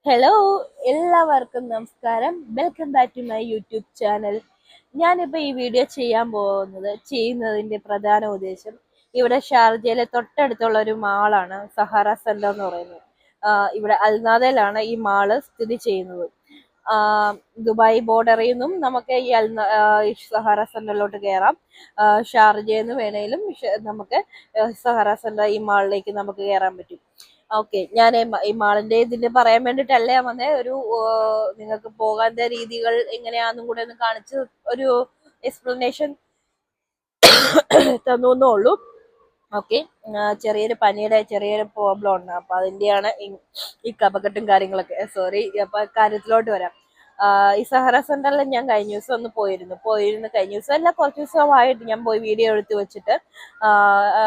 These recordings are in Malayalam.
ഹലോ, എല്ലാവർക്കും നമസ്കാരം. Welcome back to my YouTube channel. ഞാനിപ്പോൾ ഈ വീഡിയോ ചെയ്യുന്നതിൻ്റെ പ്രധാന ഉദ്ദേശം ഇവിടെ ഷാർജയിലെ തൊട്ടടുത്തുള്ള ഒരു മാളാണ് സഹാറ സെന്റർ എന്ന് പറയുന്നത്. ഇവിടെ അൽനാദയിലാണ് ഈ മാള് സ്ഥിതി ചെയ്യുന്നത്. ദുബായ് ബോർഡറിൽ നിന്നും നമുക്ക് ഈ സഹാറ സെന്ററിലോട്ട് കയറാം. ഷാർജയിൽ നിന്ന് വേണേലും നമുക്ക് സഹാറ സെന്റർ ഈ മാളിലേക്ക് നമുക്ക് കയറാൻ പറ്റും. ഓക്കെ, ഞാൻ ഈ മാളിന്റെ ഇതിന്റെ പറയാൻ വേണ്ടിട്ടല്ലേ വന്നേ. നിങ്ങൾക്ക് പോകാന്റെ രീതികൾ എങ്ങനെയാന്നും കൂടെ ഒന്ന് കാണിച്ച് ഒരു എക്സ്പ്ലനേഷൻ തന്നുള്ളൂ. ഓക്കെ, ചെറിയൊരു പ്രോബ്ലം ഉണ്ട്. അപ്പൊ അതിന്റെയാണ് ഈ കപക്കെട്ടും കാര്യങ്ങളൊക്കെ. സോറി. അപ്പൊ കാര്യത്തിലോട്ട് വരാം. ഈ സഹറ സെന്ററിൽ ഞാൻ കഴിഞ്ഞ ദിവസം ഒന്ന് പോയിരുന്നു കഴിഞ്ഞ ദിവസം അല്ല, കുറച്ച് ദിവസമായിട്ട് ഞാൻ പോയി വീഡിയോ എടുത്ത് വെച്ചിട്ട്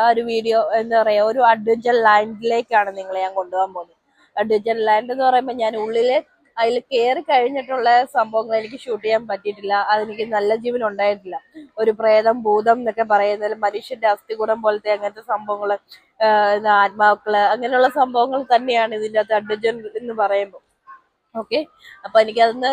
ഒരു വീഡിയോ എന്താ പറയാ, ഒരു അഡ്വഞ്ചർ ലാൻഡിലേക്കാണ് നിങ്ങളെ ഞാൻ കൊണ്ടുപോകാൻ പോകുന്നത്. അഡ്വഞ്ചർ ലാൻഡ് എന്ന് പറയുമ്പോൾ ഞാൻ അതിൽ കയറി കഴിഞ്ഞിട്ടുള്ള സംഭവങ്ങൾ എനിക്ക് ഷൂട്ട് ചെയ്യാൻ പറ്റിയിട്ടില്ല. അതെനിക്ക് നല്ല ജീവൻ ഉണ്ടായിട്ടില്ല. ഒരു പ്രേതം, ഭൂതം എന്നൊക്കെ പറയുന്നതിൽ മനുഷ്യന്റെ അസ്ഥികൂടം പോലത്തെ അങ്ങനത്തെ സംഭവങ്ങള്, ആത്മാക്കള്, അങ്ങനെയുള്ള സംഭവങ്ങൾ തന്നെയാണ് ഇതിൻ്റെ അകത്ത് അഡ്വഞ്ചർ എന്ന് പറയുമ്പോൾ. ഓക്കെ, അപ്പൊ എനിക്കതൊന്ന്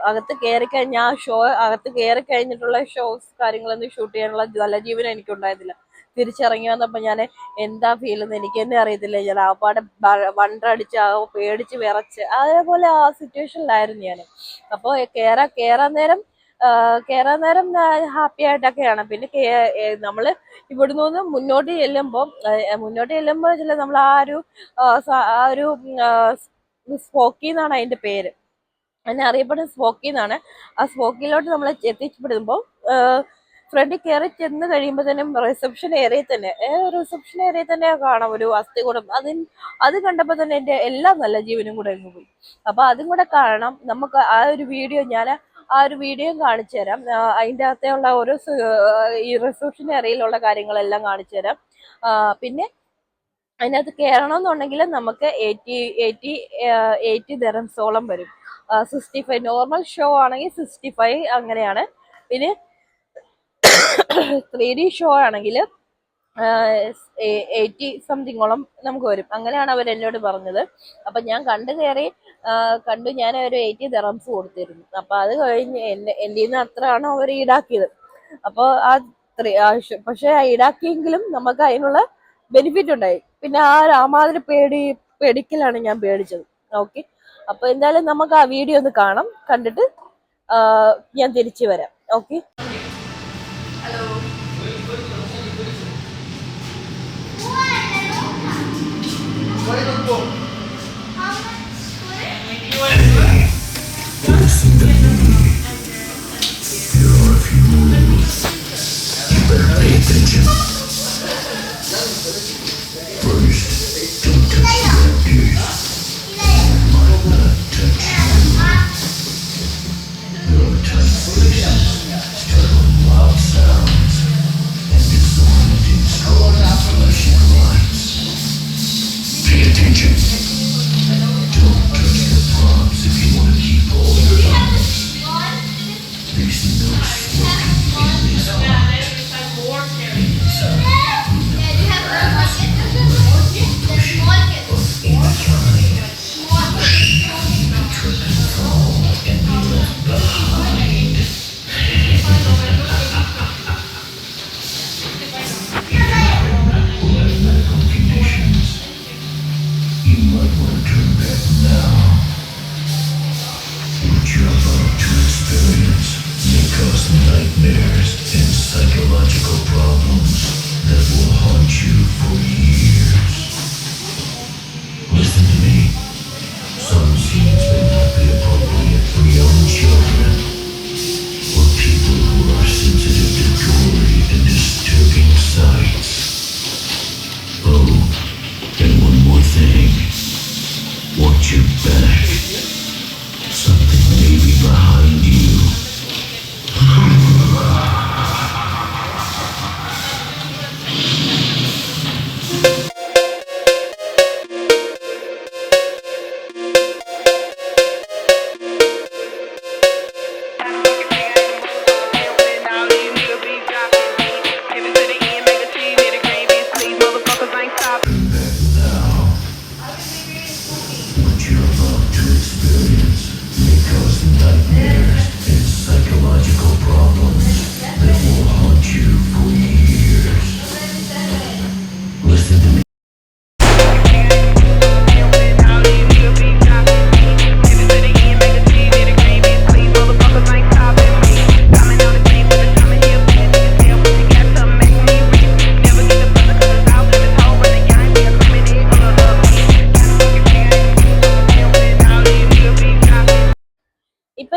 അകത്ത് കയറി കഴിഞ്ഞാൽ അകത്ത് കയറി കഴിഞ്ഞിട്ടുള്ള ഷോസ് കാര്യങ്ങളൊന്നും ഷൂട്ട് ചെയ്യാനുള്ള നല്ല ജീവനം എനിക്കുണ്ടായിരുന്നില്ല. തിരിച്ചിറങ്ങി വന്നപ്പോ ഞാൻ എന്താ ഫീൽ എന്ന് എനിക്ക് തന്നെ അറിയത്തില്ല. ഞാൻ ആപ്പാടെ വണ്ടടിച്ച് പേടിച്ച് വിറച്ച് അതേപോലെ ആ സിറ്റുവേഷനിലായിരുന്നു ഞാൻ. അപ്പോൾ കേറാൻ നേരം ഹാപ്പി ആയിട്ടൊക്കെയാണ്. പിന്നെ നമ്മള് ഇവിടുന്ന് മുന്നോട്ട് ചെല്ലുമ്പോൾ ചില നമ്മൾ ആ ഒരു സ്പോക്കി എന്നാണ് അതിന്റെ പേര്. അതിനെ അറിയപ്പെടുന്നത് സ്പോക്കി എന്നാണ്. ആ സ്പോക്കിയിലോട്ട് നമ്മൾ എത്തിപ്പെടുമ്പോൾ ഫ്രണ്ടിൽ കയറി ചെന്ന് കഴിയുമ്പോൾ തന്നെ റിസപ്ഷൻ ഏരിയയിൽ തന്നെ കാണാം ഒരു അസ്ഥികൂടം. അത് കണ്ടപ്പോൾ തന്നെ എന്റെ എല്ലാ നല്ല ജീവനും കൂടെ അങ്ങ് പോയി. അപ്പൊ അതും കൂടെ കാണണം. നമുക്ക് ആ ഒരു വീഡിയോ കാണിച്ചു തരാം. അതിൻ്റെ അകത്തുള്ള ഈ റിസപ്ഷൻ ഏരിയയിലുള്ള കാര്യങ്ങളെല്ലാം കാണിച്ചു തരാം. പിന്നെ അതിനകത്ത് കയറണമെന്നുണ്ടെങ്കിൽ നമുക്ക് 80 ദിറംസോളം വരും. 65 നോർമൽ ഷോ ആണെങ്കിൽ 65 അങ്ങനെയാണ്. പിന്നെ 3D ഷോ ആണെങ്കിൽ 80 സംതിങ്ങോളം നമുക്ക് വരും. അങ്ങനെയാണ് അവർ എന്നോട് പറഞ്ഞത്. അപ്പൊ ഞാൻ ഞാൻ ഒരു 80 ദിറംസ് കൊടുത്തിരുന്നു. അപ്പൊ അത് കഴിഞ്ഞ് എൻ്റെ നിന്ന് അത്രയാണ് അവർ ഈടാക്കിയത്. അപ്പൊ പക്ഷെ ഈടാക്കിയെങ്കിലും നമുക്ക് അതിനുള്ള ബെനിഫിറ്റ് ഉണ്ടായി. പിന്നെ മാതിരി പേടിക്കലാണ് ഞാൻ പേടിച്ചത്. ഓക്കെ, അപ്പൊ എന്തായാലും നമുക്ക് ആ വീഡിയോ ഒന്ന് കണ്ടിട്ട് ഞാൻ തിരിച്ചു വരാം. Okay. Nightmares and psychological problems that will haunt you for years. Listen to me. Some scenes may not be appropriate for young children or people who are sensitive to gory and disturbing sights. Oh, and one more thing. Watch your back. Something may be behind you.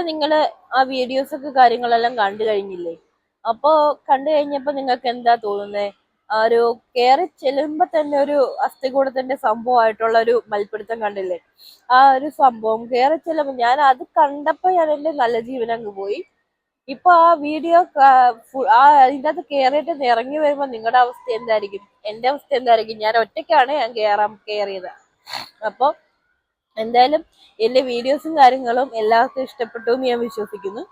നിങ്ങള് ആ വീഡിയോസ് ഒക്കെ കാര്യങ്ങളെല്ലാം കണ്ടു കഴിഞ്ഞില്ലേ? അപ്പോ കണ്ടു കഴിഞ്ഞപ്പോ നിങ്ങൾക്ക് എന്താ തോന്നുന്നത്? ആ ഒരു കേറി ചെല്ലുമ്പോ തന്നെ ഒരു അസ്ഥികൂടത്തിന്റെ സംഭവമായിട്ടുള്ള ഒരു മൽപ്പിടുത്തം കണ്ടില്ലേ? ആ ഒരു സംഭവം കേറി ചെല്ലുമ്പോ ഞാൻ അത് കണ്ടപ്പോ ഞാൻ എന്റെ നല്ല ജീവൻ അങ്ങ് പോയി. ഇപ്പൊ ആ വീഡിയോ അതിൻ്റെ അകത്ത് കേറിയിട്ട് ഇറങ്ങി വരുമ്പോ നിങ്ങളുടെ അവസ്ഥ എന്തായിരിക്കും? എന്റെ അവസ്ഥ എന്തായിരിക്കും? ഞാൻ ഒറ്റയ്ക്കാണ് ഞാൻ കേറിയത്. അപ്പൊ എന്തായാലും എന്റെ വീഡിയോസും കാര്യങ്ങളും എല്ലാവർക്കും ഇഷ്ടപ്പെട്ടു എന്ന് ഞാൻ വിശ്വസിക്കുന്നു.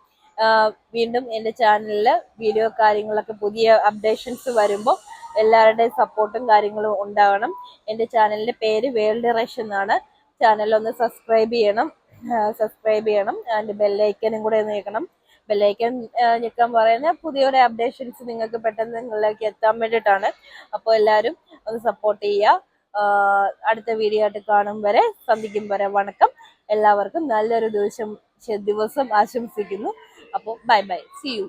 വീണ്ടും എന്റെ ചാനലില് വീഡിയോ കാര്യങ്ങളൊക്കെ പുതിയ അപ്ഡേഷൻസ് വരുമ്പോൾ എല്ലാവരുടെയും സപ്പോർട്ടും കാര്യങ്ങളും ഉണ്ടാവണം. എന്റെ ചാനലിന്റെ പേര് വേൾഡ് റഷ് എന്നാണ്. ചാനൽ ഒന്ന് സബ്സ്ക്രൈബ് ചെയ്യണം. അതിന്റെ ബെല്ലൈക്കനും കൂടെ നീക്കണം. ബെല്ലൈക്കൻ ഞെക്കാൻ പറയുന്ന പുതിയൊരു അപ്ഡേഷൻസ് നിങ്ങൾക്ക് പെട്ടെന്ന് നിങ്ങളിലേക്ക് എത്താൻ വേണ്ടിയിട്ടാണ്. അപ്പോൾ എല്ലാവരും ഒന്ന് സപ്പോർട്ട് ചെയ്യുക. അടുത്ത വീഡിയോ ആയിട്ട് സന്ധിക്കും വരെ വണക്കം. എല്ലാവർക്കും നല്ലൊരു ദിവസം ആശംസിക്കുന്നു. അപ്പോൾ ബൈ ബൈ, സി യു.